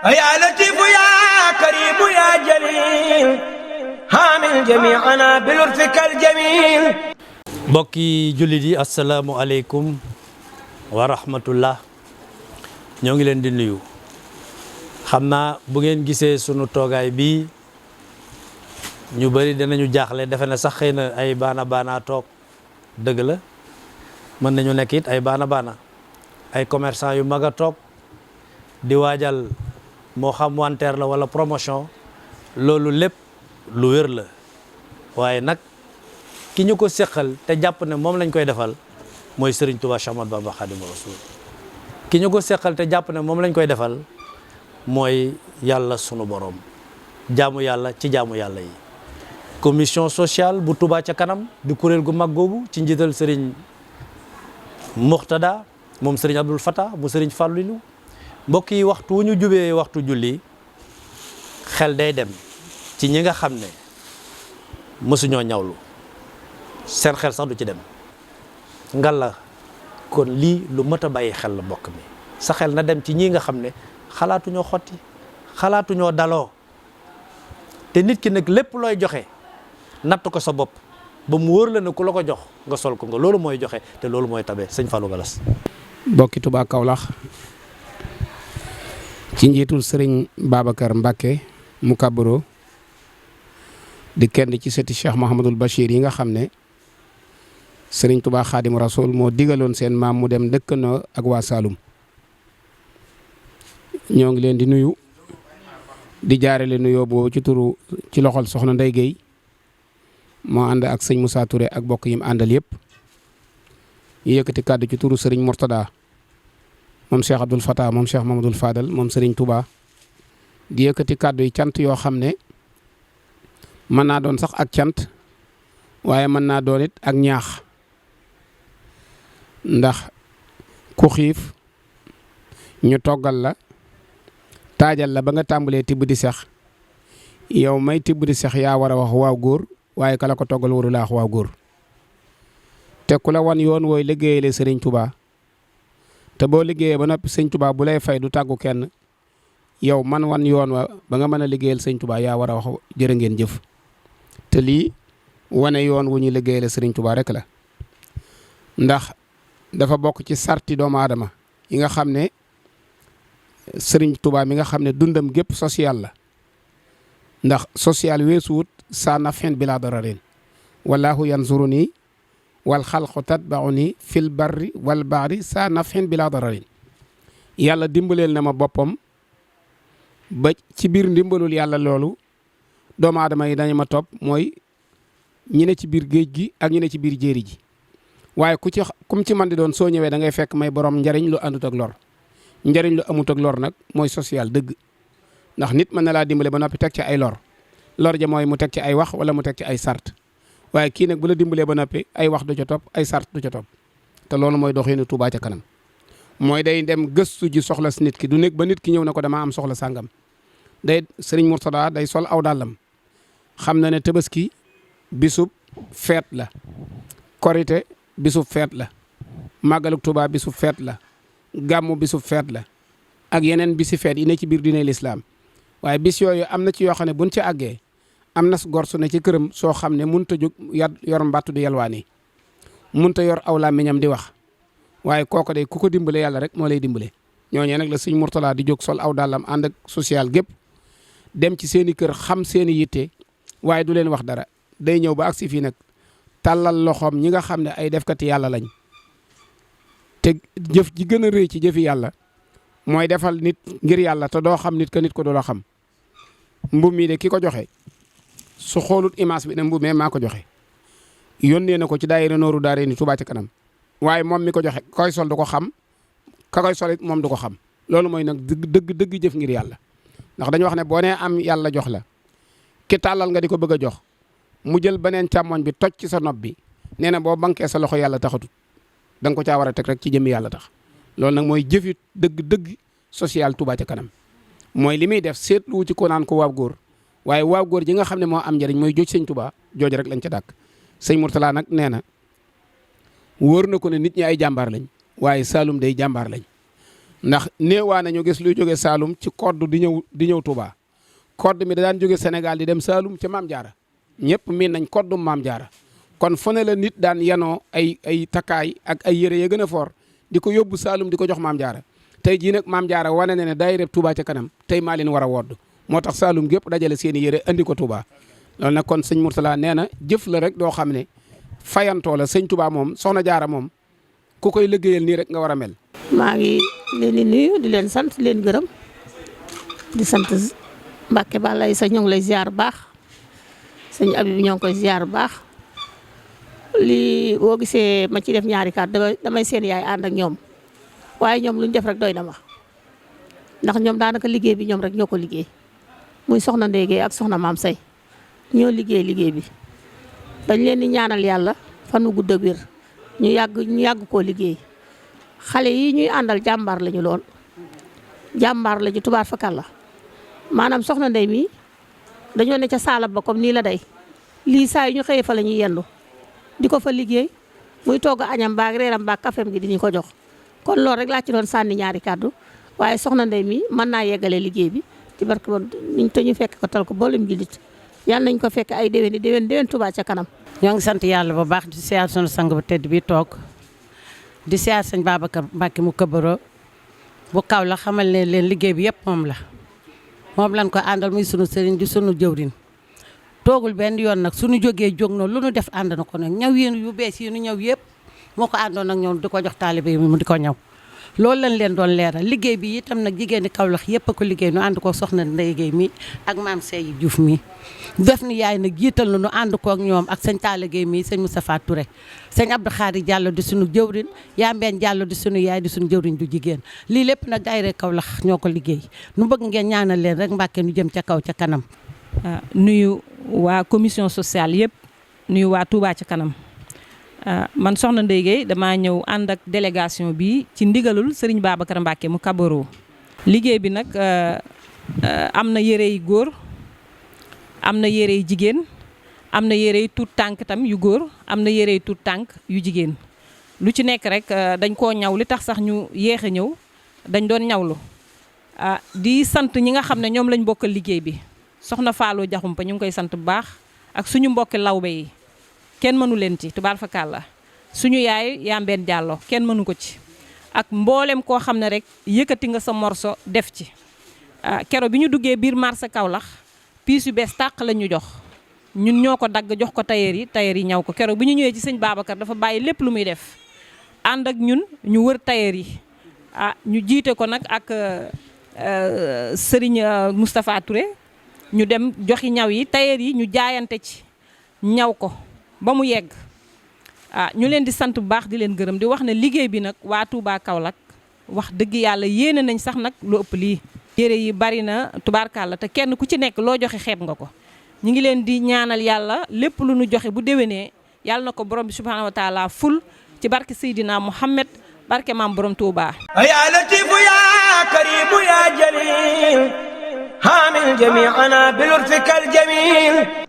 يا لطيف يا كريم يا جليل حامل جميعنا بلطفك الجميل. mbokki jullit yi asalaamualeykum wa rahmatullah ñoo ngi leen di nuyu. xam naa bu ngeen gisee sunu toogaay bi ñu bëri dinañu jaaxle defe na sax xëy na ay baana toog dëgg la mën nañu nekk it ay baana ay commerçant yu mag a toog di waajal moo xam wanteer la wala promotion, loolu lépp lu wér la waaye nag ki ñu ko seqal te jàpp ne moom lañ koy defal mooy Serigne Touba Cheikh Ahmadou Bamba Khadimu Rasul. ki ñu ko seqal te jàpp ne moom lañ koy defal mooy yàlla sunu borom, jaamu yàlla ci jaamu yàlla yi. commission sociale bu Touba ca kanam di kuréel gu mag googu ci njiital Serigne Muxtada moom Serigne Abdoul Fattah mu Serigne Fallilou. mbokk yi waxtu wu ñu jubee waxtu julli xel day dem ci ñi nga xam ne mësuñoo ñawlu, seen xel sax du ci dem. ngalla kon lii lu mat a bàyyi xel la mbokk mi, sa xel na dem ci ñi nga xam ne xalaatuñoo xotti, xalaatuñoo daloo. te nit ki nag lépp looy joxe natt ko sa bopp ba mu wóor la ne ku la ko jox nga sol ko nga loolu mooy joxe te loolu mooy tabe. sëñ Fallou Galas. mbokki Touba Kaolack ci njiitul sëriñ Babacar Mbacke mu kabaro di kenn ci sëti Cheikh Mouhamadul Bachir yi nga xam ne sëriñ Touba Khadim Rasoul moo digaloon seen maam mu dem dëkkandoo ak waa Saloum. ñoo ngi leen di nuyu di jaarale nuyoo boobu ci loxol soxna Ndeye Guèye moo ànd ak sëñ Moussa Touré ak bokk yim àndal yëpp. ñu yëkkati kàddu ci turu sëriñ Mourtada moom Cheikh Abdoul Fattah moom Cheikh Mamadou Fadal moom Serigne Touba di yëkkati kàddu yi cant yoo xam ne mën naa doon sax ak cant waaye mën naa doon it ak ñaax. ndax ku xiif ñu toggal la taajal la ba nga tàmbalee tibb di sex yow may tibb di sex yaa war a wax waaw góor waaye kala ko toggal waru laa wax waaw góor. te ku la wan yoon wooy liggéeyale Serigne Touba te boo liggéeyee ba noppi sëñ Touba bu lay fay du tàggu kenn yow man wan yoon wa ba nga mën a liggéeyal sëñ Touba yaa war a wax jërë ngeen jëf. te lii wane yoon wu ñu liggéeyale Serigne Touba rek la, ndax dafa bokk ci sarti doomu aadama yi nga xam ne Serigne Touba mi nga xam ne dundam gépp social la. ndax social weesuwut saa nafin bila dararin wallahu yanzuruni wal xalqu tatbauni fil barri wal bahri saa nafin bila dararin. yàlla dimbaleel na ma boppam ba ci biir ndimbalul yàlla loolu doomu aadama yi dañu ma topp, mooy ñi ne ci biir géej gi ak ñi ne ci biir jéeri ji. waaye kum ci man di doon soo ñëwee da ngay fekk may borom njariñ lu àndut ak lor. njariñ lu amut ak lor nag mooy social dëgg, ndax nit mën na laa dimbale ba noppi teg ci ay lor ja mooy mu teg ci ay wax wala mu teg ci ay sart. waaye kii nag bu la dimbalee ba noppi ay wax du ca topp ay sart du ca topp. te loolu mooy doxinu Touba ca kanam, mooy day dem gëstu ji soxla si nit ki, du nekk ba nit ki ñëw na ko damaa am soxla sàngam. day Serigne Mourtada day sol aw dàllam xam na ne Tabaski bisub feet la, Korite bisub feet la, Màggaluk Touba bisub feet la, Gàmmu bisub feet la ak yeneen bisi feet yi ne ci biir diine lislaam. waaye bis yooyu am na ci yoo xam ne buñ ci àggee am na gor su ne ci këram soo xam ne mënut a jóg yor mbattu di yalwaani, mënut a yor aw làmmiñam di wax, waaye kooku day ku ko dimbale yàlla rek moo lay dimbale. ñooñee nag la sëñ Mourtada di jóg sol aw dàllam ànd ak social gépp dem ci seen i kër xam seen i yitte waaye du leen wax dara. day ñëw ba agsi fii nag tàllal loxoom ñi nga xam ne ay defkati yàlla lañ. te jëf ji gën a rëy ci jëfi yàlla mooy defal nit ngir yàlla te doo xam nit ka nit ko doo la xam. mbub mi de ki ko joxe su xoolut image bi ne mbub mee maa ko joxe yónnee na ko ci daayira Nooru Daarayni Touba ca kanam, waaye moom mi ko joxe koy sol du ko xam, ka koy solit moom du ko xam. loolu mooy nag dëgg jëf ngir yàlla. ndax dañu wax ne boo nee am yàlla jox la ki tàllal nga di ko bëgg a jox mu jël beneen càmmoñ bi toj ci sa nopp bi, nee na boo bankee sa loxo yàlla taxatut, da nga ko caa war a teg rek ci jëmmi yàlla tax. loolu nag mooy jëfi dëgg social Touba ca kanam, mooy li muy def seetlu ci ko naan ko waaw góor, waaye waaw góor ji nga xam ne moo am njëriñ mooy joj sëñ Touba jooju rek lañ ca dàkk. sëñ Mourtada nag nee na wóor na ko ne nit ñi ay jàmbaar lañ waaye Saloum day jàmbaar lañ. ndax néewaa nañu gis luy jóge Saalum ci kodd di ñëw Touba kodd mi da daan jóge Sénégal di dem Saalum ca Maam Jaara ñëpp miin nañ koddum Maam Jaara kon fu ne la nit daan yanoo ay takkaay ak ay yére ya gën a foor di ko yóbbu Saalum di ko jox Maam Jaara tey jii nag Maam Jaara wane na ne daayira Touba ca kanam tey maa leen war a wodd moo tax Saalum gépp dajale seen i yére andi ko Touba loolu nag kon sëñ Mourtala nee na jëf la rek doo xam ne fayantoo la sëñ Touba moom soxna Jaara moom ku koy liggéeyal nii rek nga war a mel. maa ngi leen di nuyu di leen sant di leen gërëm di sant Mbàkke Balla yi sa ñoo ngi lay ziar baax sëñ Abib ñoo ngi koy ziar baax lii boo gisee ma ci def ñaari kàddu damay seen yaay ànd ak ñoom waaye ñoom lu ñu def rek doy na ma ndax ñoom daanaka liggéey bi ñoom rek ñoo ko liggéey muy soxna Ndeye ak soxna Maam Say ñoo liggéey bi dañ leen di ñaanal yàlla fan wu gudd ak wér ñu yàgg koo liggéey xale yi ñuy àndal jàmbaar lañu lool jàmbaar lañu tubaar fakal la maanaam soxna Ndeye mi dañoo ne ca saalab ba comme nii la day lii saa yu ñu xëyee fa la ñuy yendu di ko fa liggéey muy togg añam baag reeram baag kafem gi di ñu ko jox kon loolu rek laa ci doon sànni ñaari kàddu waaye soxna Ndeye mi mën naa yeggale liggéey bi ci barke ba niñ te ñu fekk ko tal ko boolem jullit yàlla nañ ko fekk ay déwén Touba ca kanam. ñoo ngi sant yàlla bu baax di siyaar sunu sang bu tedd bi toog di siyaar sëñ Babacar Mbacke mu këbaro bu kaw la xamal ne leen liggéey bi yëpp moom lañ ko àndal muy sunu sëriñ di sunu jëwriñ toogul benn yoon nag suñu jógee jóg na lu nu def ànd na ko nag ñaw yéen yu bees yi nu ñëw yëpp moo ko àndoon ak ñoom di ko jox taalibe yi mu di ko ñaw loolu lañ leen doon leeral liggéey bi itam nag jigéen ñi Kaolack yëpp a ko liggéey nu ànd ko soxna Ndeye Gueye mi ak maam Sey Diouf mi def ni yaay nag jiital na nu ànd ko ak ñoom ak sëñ Talla Gueye mi sëñ Moustapha Touré sëñ Abdou Khari Diallo di suñu jëwriñ yaa mbeen Diallo di suñu yaay di suñu jëwriñ du jigéen lii lépp nag daayira Kaolack ñoo ko liggéey nu bëgg ngeen ñaanal leen rek Mbàkke nu jëm ca kaw ca kanam. nuyu waa commission sociale yëpp nuyu waa Touba ca kanam man soxna Ndeye Gueye damaa ñëw ànd ak délégation bi ci ndigalul Serigne Babacar Mbacke mu kabaro liggéey bi nag am na yére yu góor am na yére yu jigéen am na yére yu tuut tànk tam yu góor am na yére yu tuut tànk yu jigéen lu ci nekk rek dañ koo ñaw li tax sax ñu yéex a ñëw dañ doon ñawlu di sant ñi nga xam ne ñoom lañ bokkal liggéey bi soxna Fallou Diakhoumpa ñu ngi koy sant bu baax ak suñu mbokki lawbe yi kenn mënu leen ci tubaar fakal la suñu yaay Yambeen Diallo kenn mënu ko ci ak mboolem koo xam ne rek yëkkati nga sa morso def ci kero bi ñu duggee biir marché Kaolack piis yu bees tàq la ñu jox ñun ñoo ko dagg jox ko tailleur yi ñaw ko kero bi ñu ñëwee ci sëñ Babacar dafa bàyyi lépp lu muy def ànd ak ñun ñu wër tailleur yi ñu jiite ko nag ak Serigne Moustapha Touré ñu dem joxi ñaw yi tailleur yi ñu jaayante ci ñaw ko ba mu yegg ñu leen di sant bu baax di leen gërëm di wax ne liggéey bi nag waa Touba Kaolack wax dëgg yàlla yéene nañ sax nag lu ëpp lii yére yi bari na tubaarkàlla te kenn ku ci nekk loo joxe xeeb nga ko ñu ngi leen di ñaanal yàlla lépp lu nu joxe bu déwénee yàlla na ko borom bi subhanahu wa taala ful ci barke Seydina Mouhamed barke maam borom Touba ya latifu ya karimu ya jalil hamil jami'ana bil urfikal jamil